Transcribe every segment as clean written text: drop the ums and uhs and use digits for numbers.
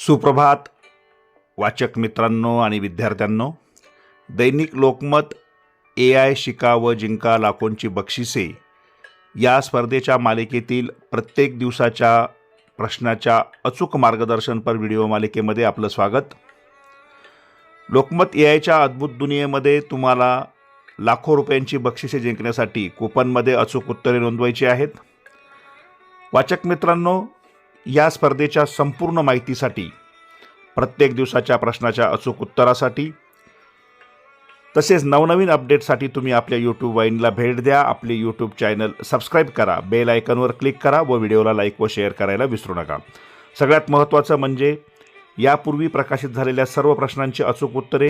सुप्रभात वाचक मित्रांनो आणि विद्यार्थ्यांनो. दैनिक लोकमत AI शिका व जिंका लाखोंची बक्षिसे या स्पर्धेच्या मालिकेतील प्रत्येक दिवसाच्या प्रश्नाच्या अचूक मार्गदर्शनपर व्हिडिओ मालिकेमध्ये आपलं स्वागत. लोकमत AIच्या अद्भुत दुनियेमध्ये तुम्हाला लाखो रुपयांची बक्षिसे जिंकण्यासाठी कूपनमध्ये अचूक उत्तरे नोंदवायची आहेत. वाचक मित्रांनो, या स्पर्धेच्या संपूर्ण माहितीसाठी, प्रत्येक दिवसाच्या प्रश्नाच्या अचूक उत्तरासाठी तसेच नवनवीन अपडेटसाठी तुम्ही आपल्या यूट्यूब वाहिनीला भेट द्या. आपले यूट्यूब चॅनल सबस्क्राईब करा, बेल आयकॉनवर क्लिक करा व व्हिडिओला लाईक व शेअर करायला विसरू नका. सगळ्यात महत्त्वाचं म्हणजे यापूर्वी प्रकाशित झालेल्या सर्व प्रश्नांची अचूक उत्तरे,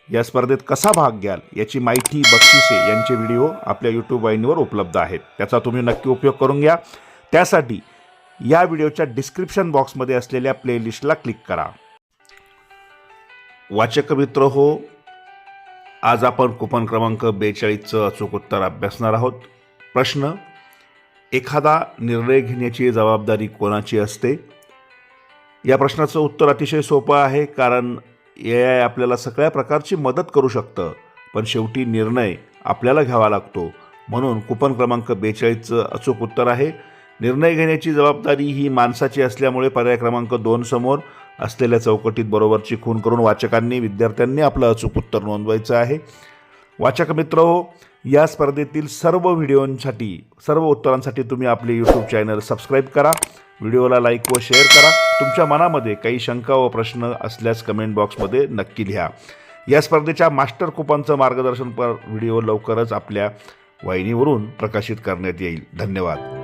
या स्पर्धेत कसा भाग घ्याल याची माहिती, बक्षिसे यांचे व्हिडिओ आपल्या यूट्यूब वाहिनीवर उपलब्ध आहेत. त्याचा तुम्ही नक्की उपयोग करून घ्या. त्यासाठी या व्हिडिओच्या डिस्क्रिप्शन बॉक्समध्ये असलेल्या प्लेलिस्टला क्लिक करा. वाचक मित्र हो, आज आपण कूपन क्रमांक 42चं अचूक उत्तर अभ्यासणार आहोत. प्रश्न: एखादा निर्णय घेण्याची जबाबदारी कोणाची असते? या प्रश्नाचं उत्तर अतिशय सोपं आहे, कारण AI आपल्याला सगळ्या प्रकारची मदत करू शकतं, पण शेवटी निर्णय आपल्याला घ्यावा लागतो. म्हणून कूपन क्रमांक 42चं अचूक उत्तर आहे, निर्णय घेण्याची जबाबदारी ही माणसाची असल्यामुळे पर्याय क्रमांक 2 समोर असलेल्या चौकटीत बरोबरची खूण करून वाचकांनी, विद्यार्थ्यांनी आपलं अचूक उत्तर नोंदवायचं आहे. वाचक मित्र हो, या स्पर्धेतील सर्व व्हिडिओंसाठी, सर्व उत्तरांसाठी तुम्ही आपले यूट्यूब चॅनल सबस्क्राईब करा, व्हिडिओला लाईक व शेअर करा. तुमच्या मनामध्ये काही शंका व प्रश्न असल्यास कमेंट बॉक्समध्ये नक्की लिहा. या स्पर्धेच्या मास्टर कूपनचं मार्गदर्शनपर व्हिडिओ लवकरच आपल्या वाहिनीवरून प्रकाशित करण्यात येईल. धन्यवाद.